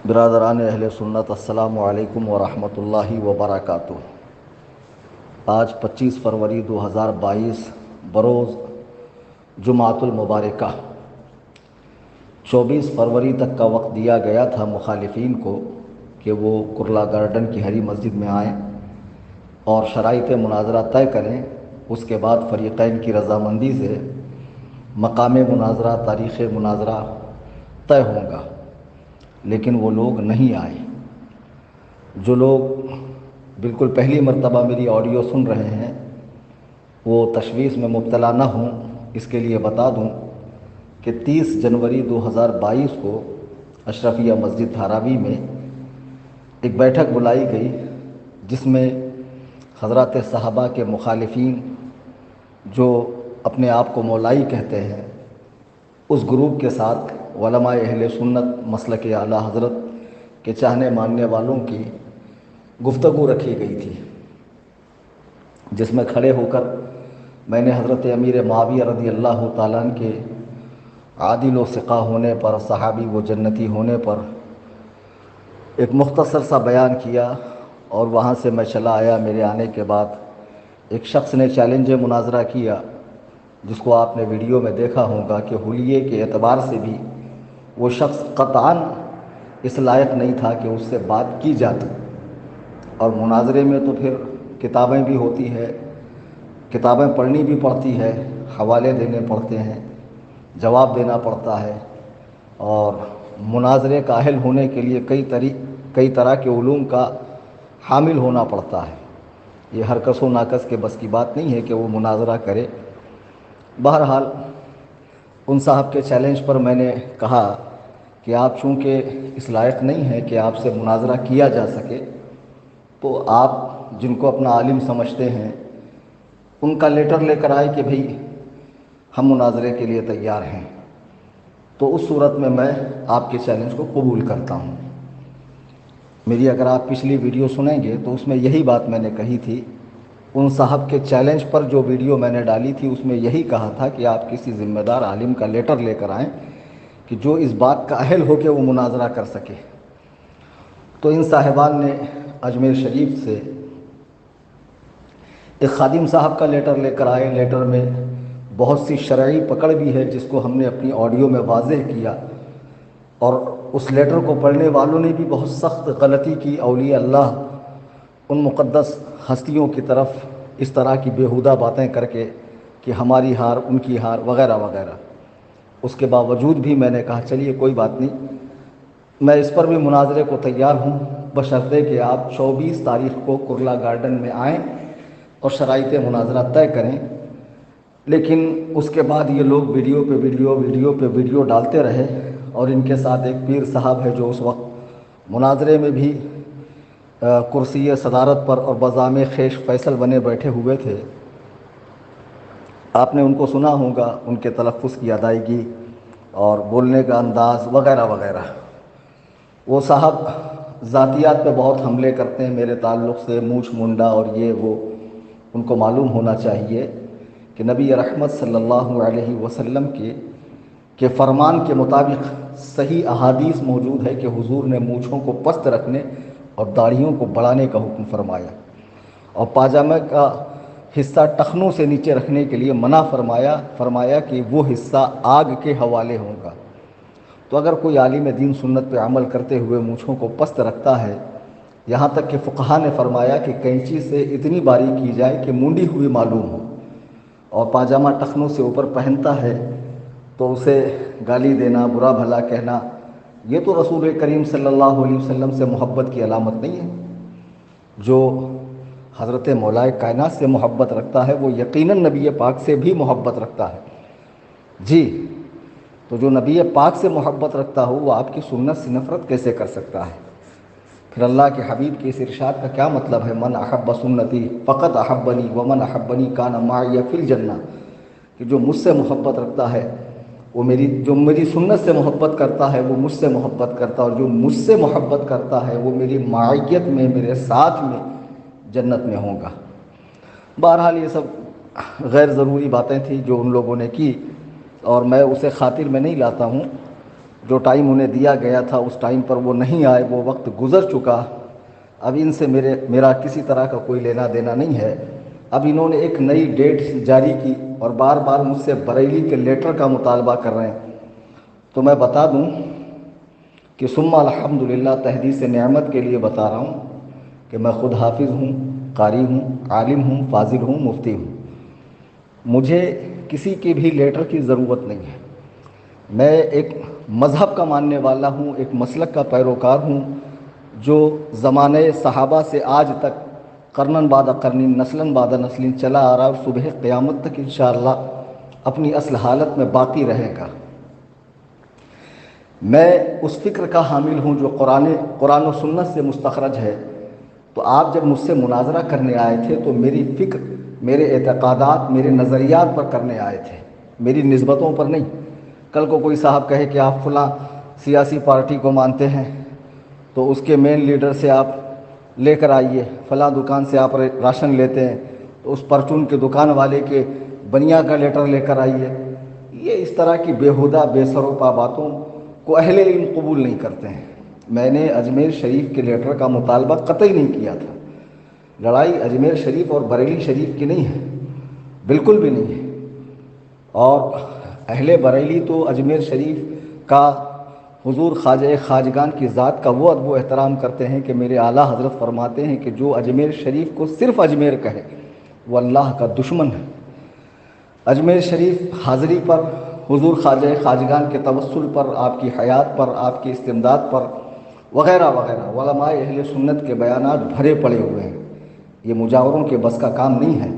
برادران اہل سنت، السلام علیکم ورحمۃ اللہ وبرکاتہ۔ آج 25 فروری 2022 بروز جمعۃ المبارکہ۔ 24 فروری تک کا وقت دیا گیا تھا مخالفین کو کہ وہ کرلا گارڈن کی ہری مسجد میں آئیں اور شرائط مناظرہ طے کریں۔ اس کے بعد فریقین کی رضامندی سے مقام مناظرہ، تاریخ مناظرہ طے ہوں گا، لیکن وہ لوگ نہیں آئے۔ جو لوگ بالکل پہلی مرتبہ میری آڈیو سن رہے ہیں وہ تشویش میں مبتلا نہ ہوں، اس کے لیے بتا دوں کہ 30 جنوری 2022 کو اشرفیہ مسجد دھاراوی میں ایک بیٹھک بلائی گئی، جس میں حضرات صحابہ کے مخالفین جو اپنے آپ کو مولائی کہتے ہیں، اس گروپ کے ساتھ علماء اہل سنت مسلک اعلیٰ حضرت کے چاہنے ماننے والوں کی گفتگو رکھی گئی تھی، جس میں کھڑے ہو کر میں نے حضرت امیر معاویہ رضی اللہ تعالیٰ عنہ کے عادل و ثقہ ہونے پر، صحابی و جنتی ہونے پر ایک مختصر سا بیان کیا، اور وہاں سے میں چلا آیا۔ میرے آنے کے بعد ایک شخص نے چیلنج مناظرہ کیا، جس کو آپ نے ویڈیو میں دیکھا ہوگا کہ حلیے کے اعتبار سے بھی وہ شخص قطعاً اس لائق نہیں تھا کہ اس سے بات کی جاتی، اور مناظرے میں تو پھر کتابیں بھی ہوتی ہے، کتابیں پڑھنی بھی پڑتی ہے، حوالے دینے پڑتے ہیں، جواب دینا پڑتا ہے، اور مناظرے کا اہل ہونے کے لیے کئی طرح کے علوم کا حامل ہونا پڑتا ہے۔ یہ ہر کس و ناکس کے بس کی بات نہیں ہے کہ وہ مناظرہ کرے۔ بہرحال ان صاحب کے چیلنج پر میں نے کہا کہ آپ چونکہ اس لائق نہیں ہیں کہ آپ سے مناظرہ کیا جا سکے، تو آپ جن کو اپنا عالم سمجھتے ہیں ان کا لیٹر لے کر آئے کہ بھئی ہم مناظرے کے لیے تیار ہیں، تو اس صورت میں آپ کے چیلنج کو قبول کرتا ہوں۔ میری اگر آپ پچھلی ویڈیو سنیں گے تو اس میں یہی بات میں نے کہی تھی۔ ان صاحب کے چیلنج پر جو ویڈیو میں نے ڈالی تھی اس میں یہی کہا تھا کہ آپ کسی ذمہ دار عالم کا لیٹر لے کر آئیں کہ جو اس بات کا اہل ہو کہ وہ مناظرہ کر سکے۔ تو ان صاحبان نے اجمیر شریف سے ایک خادم صاحب کا لیٹر لے کر آئے۔ لیٹر میں بہت سی شرعی پکڑ بھی ہے، جس کو ہم نے اپنی آڈیو میں واضح کیا، اور اس لیٹر کو پڑھنے والوں نے بھی بہت سخت غلطی کی، اولیاء اللہ ان مقدس ہستیوں کی طرف اس طرح کی بیہودہ باتیں کر کے کہ ہماری ہار، ان کی ہار، وغیرہ وغیرہ۔ اس کے باوجود بھی میں نے کہا چلیے کوئی بات نہیں، میں اس پر بھی مناظرے کو تیار ہوں، بشرطے کہ آپ 24 تاریخ کو کرلا گارڈن میں آئیں اور شرائط مناظرہ طے کریں۔ لیکن اس کے بعد یہ لوگ ویڈیو پہ ویڈیو ڈالتے رہے، اور ان کے ساتھ ایک پیر صاحب ہے جو اس وقت مناظرے میں بھی کرسی صدارت پر اور بزام خیش فیصل بنے بیٹھے ہوئے تھے۔ آپ نے ان کو سنا ہوگا، ان کے تلفظ کی ادائیگی اور بولنے کا انداز وغیرہ وغیرہ۔ وہ صاحب ذاتیات پہ بہت حملے کرتے ہیں میرے تعلق سے، مونچھ منڈا اور یہ وہ۔ ان کو معلوم ہونا چاہیے کہ نبی رحمت صلی اللہ علیہ وسلم کے فرمان کے مطابق صحیح احادیث موجود ہے کہ حضور نے مونچھوں کو پست رکھنے اور داڑھیوں کو بڑھانے کا حکم فرمایا، اور پاجامہ کا حصہ ٹخنوں سے نیچے رکھنے کے لیے منع فرمایا کہ وہ حصہ آگ کے حوالے ہوگا۔ تو اگر کوئی عالم دین سنت پہ عمل کرتے ہوئے مونچھوں کو پست رکھتا ہے، یہاں تک کہ فقہا نے فرمایا کہ کینچی سے اتنی باریک کی جائے کہ مونڈی ہوئی معلوم ہو، اور پاجامہ ٹخنوں سے اوپر پہنتا ہے، تو اسے گالی دینا، برا بھلا کہنا، یہ تو رسول کریم صلی اللہ علیہ وسلم سے محبت کی علامت نہیں ہے۔ جو حضرت مولائے کائنات سے محبت رکھتا ہے وہ یقیناً نبی پاک سے بھی محبت رکھتا ہے۔ جی، تو جو نبی پاک سے محبت رکھتا ہو وہ آپ کی سنت سے نفرت کیسے کر سکتا ہے؟ پھر اللہ کے حبیب کے اس ارشاد کا کیا مطلب ہے؟ من احب سنتی فقط احبنی ومن احبنی کان معی فی الجنہ، کہ جو مجھ سے محبت رکھتا ہے وہ جو میری سنت سے محبت کرتا ہے وہ مجھ سے محبت کرتا ہے، اور جو مجھ سے محبت کرتا ہے وہ میری معیت میں، میرے ساتھ میں جنت میں ہوگا۔ بہرحال یہ سب غیر ضروری باتیں تھیں جو ان لوگوں نے کی، اور میں اسے خاطر میں نہیں لاتا ہوں۔ جو ٹائم انہیں دیا گیا تھا اس ٹائم پر وہ نہیں آئے، وہ وقت گزر چکا۔ اب ان سے میرا کسی طرح کا کوئی لینا دینا نہیں ہے۔ اب انہوں نے ایک نئی ڈیٹ جاری کی اور بار بار مجھ سے بریلی کے لیٹر کا مطالبہ کر رہے ہیں۔ تو میں بتا دوں کہ ثم الحمدللہ تحدیث نعمت کے لیے بتا رہا ہوں کہ میں خود حافظ ہوں، قاری ہوں، عالم ہوں، فاضل ہوں، مفتی ہوں۔ مجھے کسی کے بھی لیٹر کی ضرورت نہیں ہے۔ میں ایک مذہب کا ماننے والا ہوں، ایک مسلک کا پیروکار ہوں جو زمانہ صحابہ سے آج تک قرنن بعد قرن، نسلاً بعد نسل چلا آ رہا ہے اور صبح قیامت تک انشاءاللہ اپنی اصل حالت میں باقی رہے گا۔ میں اس فکر کا حامل ہوں جو قرآن و سنت سے مستخرج ہے۔ تو آپ جب مجھ سے مناظرہ کرنے آئے تھے تو میری فکر، میرے اعتقادات، میرے نظریات پر کرنے آئے تھے، میری نسبتوں پر نہیں۔ کل کو کوئی صاحب کہے کہ آپ فلاں سیاسی پارٹی کو مانتے ہیں تو اس کے مین لیڈر سے آپ لے کر آئیے، فلاں دکان سے آپ راشن لیتے ہیں تو اس پرچون کے دکان والے کے بنیا کا لیٹر لے کر آئیے۔ یہ اس طرح کی بیہودہ بے سر و پا باتوں کو اہل علم قبول نہیں کرتے ہیں۔ میں نے اجمیر شریف کے لیٹر کا مطالبہ قطعی نہیں کیا تھا۔ لڑائی اجمیر شریف اور بریلی شریف کی نہیں ہے، بالکل بھی نہیں ہے۔ اور اہل بریلی تو اجمیر شریف کا، حضور خواجہ خواجگان کی ذات کا وہ ادب و احترام کرتے ہیں کہ میرے اعلیٰ حضرت فرماتے ہیں کہ جو اجمیر شریف کو صرف اجمیر کہے وہ اللہ کا دشمن ہے۔ اجمیر شریف حاضری پر، حضور خواجہ خواجگان کے توسل پر، آپ کی حیات پر، آپ کی استمداد پر وغیرہ وغیرہ علماء اہل سنت کے بیانات بھرے پڑے ہوئے ہیں۔ یہ مجاوروں کے بس کا کام نہیں ہے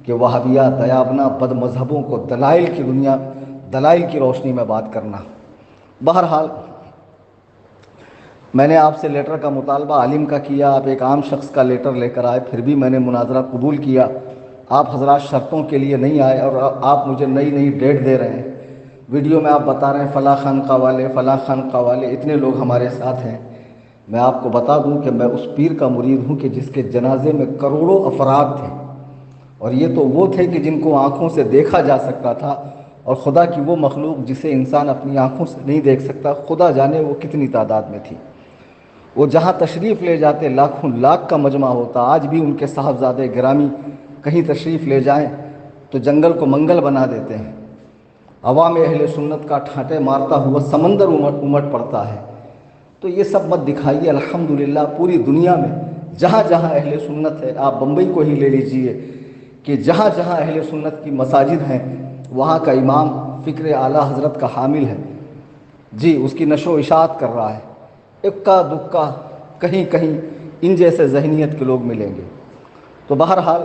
کہ وہابیہ دیابنا بد مذہبوں کو دلائل کی روشنی میں بات کرنا۔ بہرحال میں نے آپ سے لیٹر کا مطالبہ عالم کا کیا، آپ ایک عام شخص کا لیٹر لے کر آئے، پھر بھی میں نے مناظرہ قبول کیا۔ آپ حضرات شرطوں کے لیے نہیں آئے اور آپ مجھے نئی ڈیٹ دے رہے ہیں۔ ویڈیو میں آپ بتا رہے ہیں فلاں خانقاہ والے، فلاں خانقاہ والے، اتنے لوگ ہمارے ساتھ ہیں۔ میں آپ کو بتا دوں کہ میں اس پیر کا مرید ہوں کہ جس کے جنازے میں کروڑوں افراد تھے، اور یہ تو وہ تھے کہ جن کو آنکھوں سے دیکھا جا سکتا تھا، اور خدا کی وہ مخلوق جسے انسان اپنی آنکھوں سے نہیں دیکھ سکتا، خدا جانے وہ کتنی تعداد میں تھی۔ وہ جہاں تشریف لے جاتے لاکھوں لاکھ کا مجمع ہوتا۔ آج بھی ان کے صاحبزادے گرامی کہیں تشریف لے جائیں تو جنگل کو منگل بنا دیتے ہیں۔ عوام اہل سنت کا ٹھانٹے مارتا ہوا سمندر امٹ پڑتا ہے۔ تو یہ سب مت دکھائیے۔ الحمدللہ پوری دنیا میں جہاں جہاں اہل سنت ہے، آپ بمبئی کو ہی لے لیجئے کہ جہاں جہاں اہل سنت کی مساجد ہیں وہاں کا امام فکر اعلیٰ حضرت کا حامل ہے، جی اس کی نشر و اشاعت کر رہا ہے۔ اکا دکا کہیں کہیں ان جیسے ذہنیت کے لوگ ملیں گے۔ تو بہرحال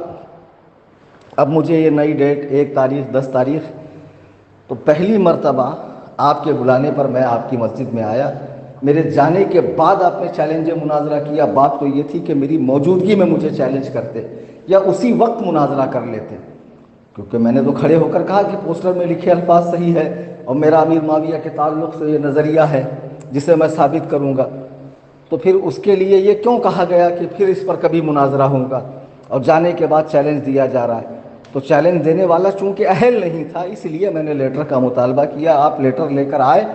اب مجھے یہ نئی ڈیٹ 1 تاریخ 10 تاریخ، تو پہلی مرتبہ آپ کے بلانے پر میں آپ کی مسجد میں آیا۔ میرے جانے کے بعد آپ نے چیلنج مناظرہ کیا۔ بات تو یہ تھی کہ میری موجودگی میں مجھے چیلنج کرتے یا اسی وقت مناظرہ کر لیتے، کیونکہ میں نے تو کھڑے ہو کر کہا کہ پوسٹر میں لکھے الفاظ صحیح ہے اور میرا امیر معاویہ کے تعلق سے یہ نظریہ ہے جسے میں ثابت کروں گا۔ تو پھر اس کے لیے یہ کیوں کہا گیا کہ پھر اس پر کبھی مناظرہ ہوگا، اور جانے کے بعد چیلنج دیا جا رہا ہے؟ تو چیلنج دینے والا چونکہ اہل نہیں تھا، اس لیے میں نے لیٹر کا مطالبہ کیا۔ آپ لیٹر لے کر آئے،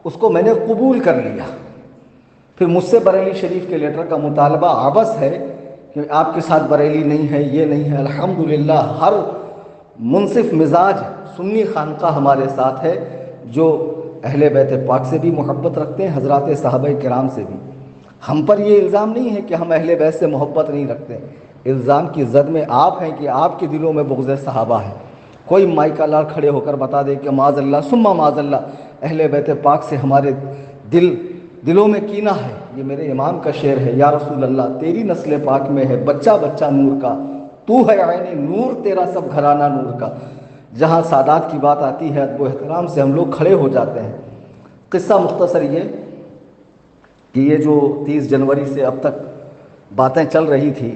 اس کو میں نے قبول کر لیا۔ پھر مجھ سے بریلی شریف کے لیٹر کا مطالبہ عبث ہے کہ آپ کے ساتھ بریلی نہیں ہے، یہ نہیں ہے۔ الحمدللہ ہر منصف مزاج سنی خانقاہ ہمارے ساتھ ہے جو اہل بیت پاک سے بھی محبت رکھتے ہیں، حضرات صحابہ کرام سے بھی۔ ہم پر یہ الزام نہیں ہے کہ ہم اہل بیت سے محبت نہیں رکھتے، الزام کی زد میں آپ ہیں کہ آپ کے دلوں میں بغض صحابہ ہے۔ کوئی مائکا لار کھڑے ہو کر بتا دے کہ معاذ اللہ ثم معاذ اللہ اہل بیت پاک سے ہمارے دلوں میں کینہ ہے۔ یہ میرے امام کا شعر ہے، یا رسول اللہ تیری نسل پاک میں ہے بچہ بچہ نور کا، تو ہے عین نور تیرا سب گھرانہ نور کا۔ جہاں سادات کی بات آتی ہے ادب و احترام سے ہم لوگ کھڑے ہو جاتے ہیں۔ قصہ مختصر یہ کہ یہ جو 30 جنوری سے اب تک باتیں چل رہی تھی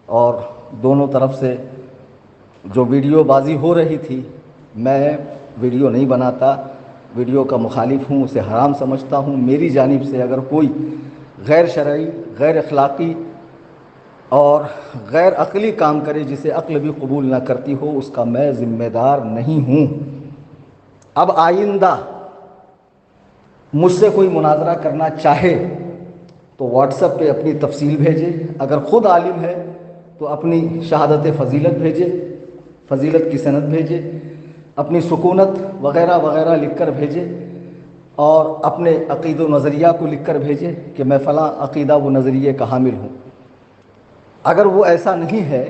اور دونوں طرف سے جو ویڈیو بازی ہو رہی تھی، میں ویڈیو نہیں بناتا، ویڈیو کا مخالف ہوں، اسے حرام سمجھتا ہوں۔ میری جانب سے اگر کوئی غیر شرعی، غیر اخلاقی اور غیر عقلی کام کرے جسے عقل بھی قبول نہ کرتی ہو، اس کا میں ذمہ دار نہیں ہوں۔ اب آئندہ مجھ سے کوئی مناظرہ کرنا چاہے تو واٹس ایپ پہ اپنی تفصیل بھیجے، اگر خود عالم ہے تو اپنی شہادت فضیلت بھیجے، فضیلت کی سند بھیجے، اپنی سکونت وغیرہ وغیرہ لکھ کر بھیجے، اور اپنے عقید و نظریہ کو لکھ کر بھیجے کہ میں فلاں عقیدہ و نظریے کا حامل ہوں۔ اگر وہ ایسا نہیں ہے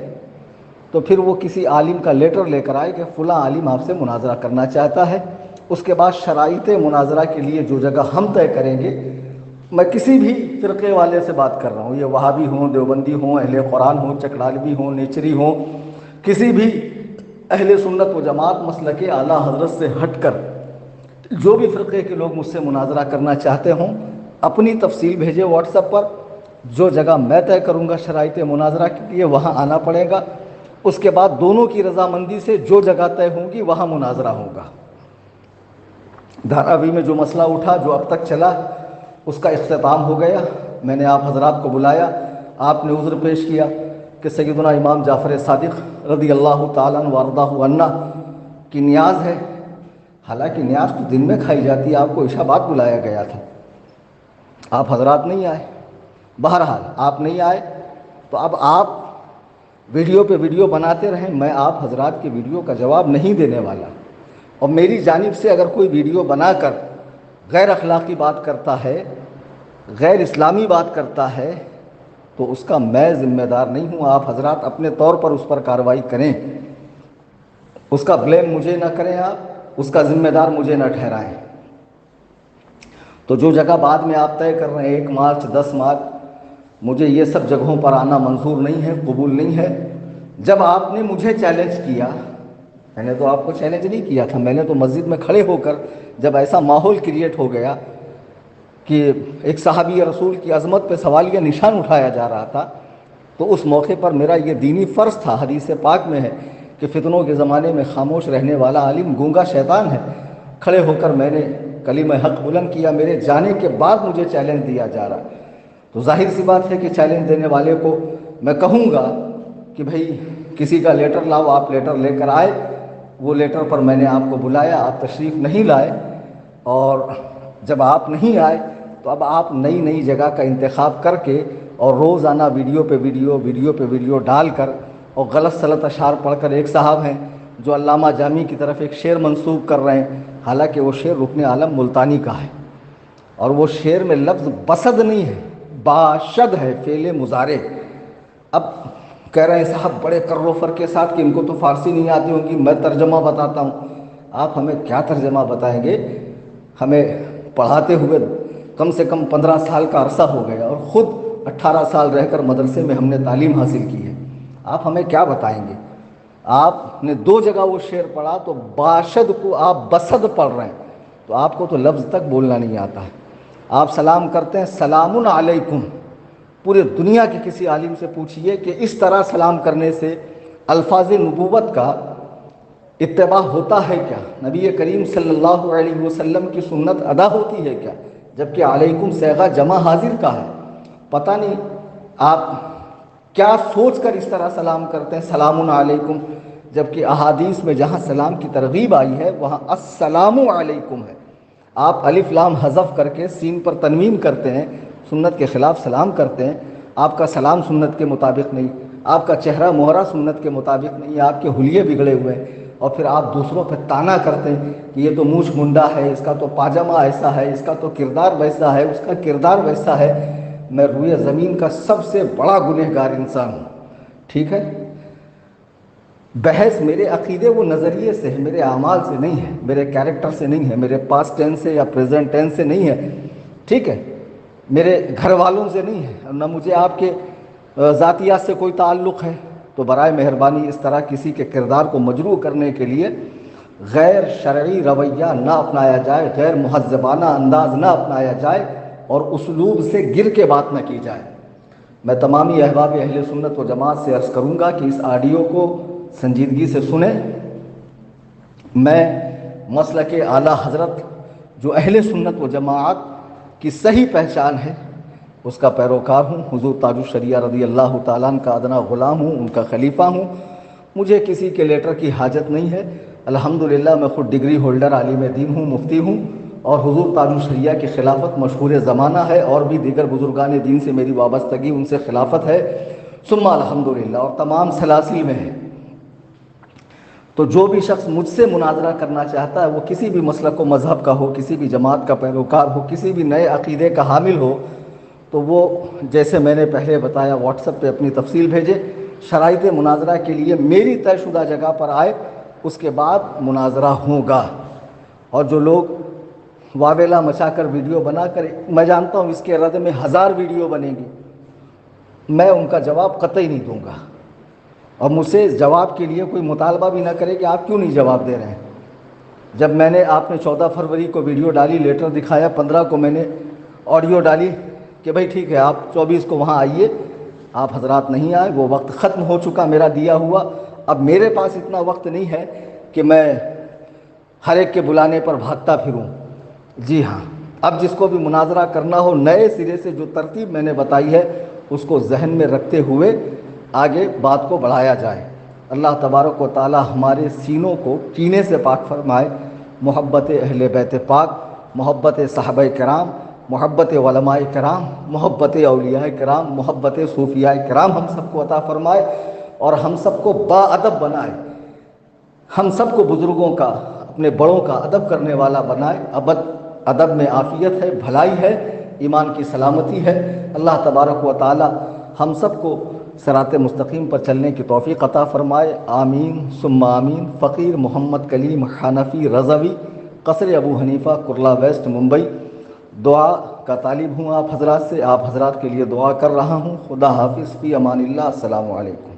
تو پھر وہ کسی عالم کا لیٹر لے کر آئے کہ فلاں عالم آپ سے مناظرہ کرنا چاہتا ہے۔ اس کے بعد شرائط مناظرہ کے لیے جو جگہ ہم طے کریں گے، میں کسی بھی فرقے والے سے بات کر رہا ہوں، یہ وہابی ہوں، دیوبندی ہوں، اہل قرآن ہوں، چکڑالوی ہوں، نیچری ہوں، کسی بھی اہل سنت و جماعت مسلک اعلیٰ حضرت سے ہٹ کر جو بھی فرقے کے لوگ مجھ سے مناظرہ کرنا چاہتے ہوں، اپنی تفصیل بھیجے واٹس ایپ پر، جو جگہ میں طے کروں گا شرائط مناظرہ کے لیے وہاں آنا پڑے گا۔ اس کے بعد دونوں کی رضامندی سے جو جگہ طے ہوں گی وہاں مناظرہ ہوگا۔ دھاراوی میں جو مسئلہ اٹھا، جو اب تک چلا، اس کا اختتام ہو گیا۔ میں نے آپ حضرات کو بلایا، آپ نے عذر پیش کیا کہ سیدنا امام جعفر صادق رضی اللہ تعالیٰ عنہ وارضاہ عنہ کی نیاز ہے، حالانکہ نیاز تو دن میں کھائی جاتی ہے، آپ کو عشاء بعد بلایا گیا تھا، آپ حضرات نہیں آئے۔ بہرحال آپ نہیں آئے تو اب آپ ویڈیو پہ ویڈیو بناتے رہیں، میں آپ حضرات کی ویڈیو کا جواب نہیں دینے والا، اور میری جانب سے اگر کوئی ویڈیو بنا کر غیر اخلاقی بات کرتا ہے، غیر اسلامی بات کرتا ہے، تو اس کا میں ذمہ دار نہیں ہوں۔ آپ حضرات اپنے طور پر اس پر کارروائی کریں، اس کا بلیم مجھے نہ کریں، آپ اس کا ذمہ دار مجھے نہ ٹھہرائیں۔ تو جو جگہ بعد میں آپ طے کر رہے ہیں 1 مارچ 10 مارچ، مجھے یہ سب جگہوں پر آنا منظور نہیں ہے، قبول نہیں ہے۔ جب آپ نے مجھے چیلنج کیا، میں نے تو آپ کو چیلنج نہیں کیا تھا، میں نے تو مسجد میں کھڑے ہو کر جب ایسا ماحول کریٹ ہو گیا کہ ایک صحابی رسول کی عظمت پہ سوالیہ نشان اٹھایا جا رہا تھا، تو اس موقع پر میرا یہ دینی فرض تھا۔ حدیث پاک میں ہے کہ فتنوں کے زمانے میں خاموش رہنے والا عالم گونگا شیطان ہے۔ کھڑے ہو کر میں نے کلمہ حق بلند کیا، میرے جانے کے بعد مجھے چیلنج دیا جا رہا، تو ظاہر سی بات ہے کہ چیلنج دینے والے کو میں کہوں گا کہ بھئی کسی کا لیٹر لاؤ، آپ لیٹر لے کر آئے، وہ لیٹر پر میں نے آپ کو بلایا، آپ تشریف نہیں لائے، اور جب آپ نہیں آئے تو اب آپ نئی نئی جگہ کا انتخاب کر کے اور روزانہ ویڈیو پہ ویڈیو ڈال کر اور غلط سلط اشعار پڑھ کر، ایک صاحب ہیں جو علامہ جامی کی طرف ایک شعر منسوب کر رہے ہیں، حالانکہ وہ شعر رکن عالم ملتانی کا ہے، اور وہ شعر میں لفظ بسد نہیں ہے، باشد ہے، فعل مضارع۔ اب کہہ رہے ہیں صاحب بڑے کر و فر کے ساتھ کہ ان کو تو فارسی نہیں آتی ہوگی، میں ترجمہ بتاتا ہوں۔ آپ ہمیں کیا ترجمہ بتائیں گے؟ ہمیں پڑھاتے ہوئے کم سے کم 15 سال کا عرصہ ہو گیا، اور خود 18 سال رہ کر مدرسے میں ہم نے تعلیم حاصل کی ہے، آپ ہمیں کیا بتائیں گے؟ آپ نے 2 جگہ وہ شعر پڑھا تو باشد کو آپ بسد پڑھ رہے ہیں، تو آپ کو تو لفظ تک بولنا نہیں آتا ہے۔ آپ سلام کرتے ہیں سلام علیکم، پورے دنیا کے کسی عالم سے پوچھئے کہ اس طرح سلام کرنے سے الفاظ نبوت کا اتباع ہوتا ہے کیا؟ نبی کریم صلی اللہ علیہ وسلم کی سنت ادا ہوتی ہے کیا؟ جبکہ علیکم صیغہ جمع حاضر کا ہے۔ پتہ نہیں آپ کیا سوچ کر اس طرح سلام کرتے ہیں سلام علیکم، جبکہ احادیث میں جہاں سلام کی ترغیب آئی ہے وہاں السلام علیکم ہے۔ آپ الف لام حذف کر کے سین پر تنوین کرتے ہیں، سنت کے خلاف سلام کرتے ہیں۔ آپ کا سلام سنت کے مطابق نہیں، آپ کا چہرہ مہرہ سنت کے مطابق نہیں، آپ کے حلیے بگڑے ہوئے ہیں، اور پھر آپ دوسروں پہ طعنہ کرتے ہیں کہ یہ تو مونچھ منڈا ہے، اس کا تو پاجامہ ایسا ہے، اس کا تو کردار ویسا ہے، اس کا کردار ویسا ہے۔ میں روئے زمین کا سب سے بڑا گنہگار انسان ہوں، ٹھیک ہے؟ بحث میرے عقیدے و نظریے سے ہے، میرے اعمال سے نہیں ہے، میرے کیریکٹر سے نہیں ہے، میرے پاسٹ ٹینس سے یا پریزنٹ ٹینس سے نہیں ہے، ٹھیک ہے؟ میرے گھر والوں سے نہیں ہے، نہ مجھے آپ کے ذاتیات سے کوئی تعلق ہے۔ تو برائے مہربانی اس طرح کسی کے کردار کو مجروح کرنے کے لیے غیر شرعی رویہ نہ اپنایا جائے، غیر مہذبانہ انداز نہ اپنایا جائے، اور اسلوب سے گر کے بات نہ کی جائے۔ میں تمامی احباب اہل سنت و جماعت سے عرض کروں گا کہ اس آڈیو کو سنجیدگی سے سنیں۔ میں مسلک اعلیٰ حضرت جو اہل سنت و جماعت کی صحیح پہچان ہے اس کا پیروکار ہوں، حضور تاج الشریعہ رضی اللہ تعالیٰ عنہ کا ادنا غلام ہوں، ان کا خلیفہ ہوں۔ مجھے کسی کے لیٹر کی حاجت نہیں ہے، الحمدللہ میں خود ڈگری ہولڈر عالم دین ہوں، مفتی ہوں، اور حضور تاج الشریعہ کی خلافت مشہور زمانہ ہے، اور بھی دیگر بزرگان دین سے میری وابستگی ان سے خلافت ہے، ثم الحمدللہ، اور تمام سلاسل میں ہے۔ تو جو بھی شخص مجھ سے مناظرہ کرنا چاہتا ہے، وہ کسی بھی مسلک و مذہب کا ہو، کسی بھی جماعت کا پیروکار ہو، کسی بھی نئے عقیدے کا حامل ہو، تو وہ جیسے میں نے پہلے بتایا واٹس ایپ پہ اپنی تفصیل بھیجے، شرائط مناظرہ کے لیے میری طے شدہ جگہ پر آئے، اس کے بعد مناظرہ ہوگا۔ اور جو لوگ واویلا مچا کر ویڈیو بنا کر، میں جانتا ہوں اس کے رد میں 1000 ویڈیو بنے گی، میں ان کا جواب قطعی نہیں دوں گا، اور مجھ سے اس جواب کے لیے کوئی مطالبہ بھی نہ کرے کہ آپ کیوں نہیں جواب دے رہے ہیں۔ جب میں نے آپ نے 14 فروری کو ویڈیو ڈالی، لیٹر دکھایا، 15 کو میں نے آڈیو ڈالی کہ بھائی ٹھیک ہے آپ 24 کو وہاں آئیے، آپ حضرات نہیں آئے، وہ وقت ختم ہو چکا میرا دیا ہوا۔ اب میرے پاس اتنا وقت نہیں ہے کہ میں ہر ایک کے بلانے پر بھاگتا پھروں۔ جی ہاں، اب جس کو بھی مناظرہ کرنا ہو، نئے سرے سے جو ترتیب میں نے بتائی ہے اس کو ذہن میں رکھتے ہوئے آگے بات کو بڑھایا جائے۔ اللہ تبارک و تعالی ہمارے سینوں کو کینے سے پاک فرمائے، محبت اہل بیت پاک، محبت صحابہ کرام، محبت علماء کرام، محبت اولیاء کرام، محبت صوفیاء کرام ہم سب کو عطا فرمائے، اور ہم سب کو باادب بنائے، ہم سب کو بزرگوں کا، اپنے بڑوں کا ادب کرنے والا بنائے۔ ادب میں عافیت ہے، بھلائی ہے، ایمان کی سلامتی ہے۔ اللہ تبارک و تعالی ہم سب کو صراط مستقیم پر چلنے کی توفیق عطا فرمائے، آمین ثم آمین۔ فقیر محمد کلیم حنفی رضوی، قصر ابو حنیفہ، کرلا ویسٹ، ممبئی۔ دعا کا طالب ہوں آپ حضرات سے، آپ حضرات کے لیے دعا کر رہا ہوں۔ خدا حافظ، فی امان اللہ، السلام علیکم۔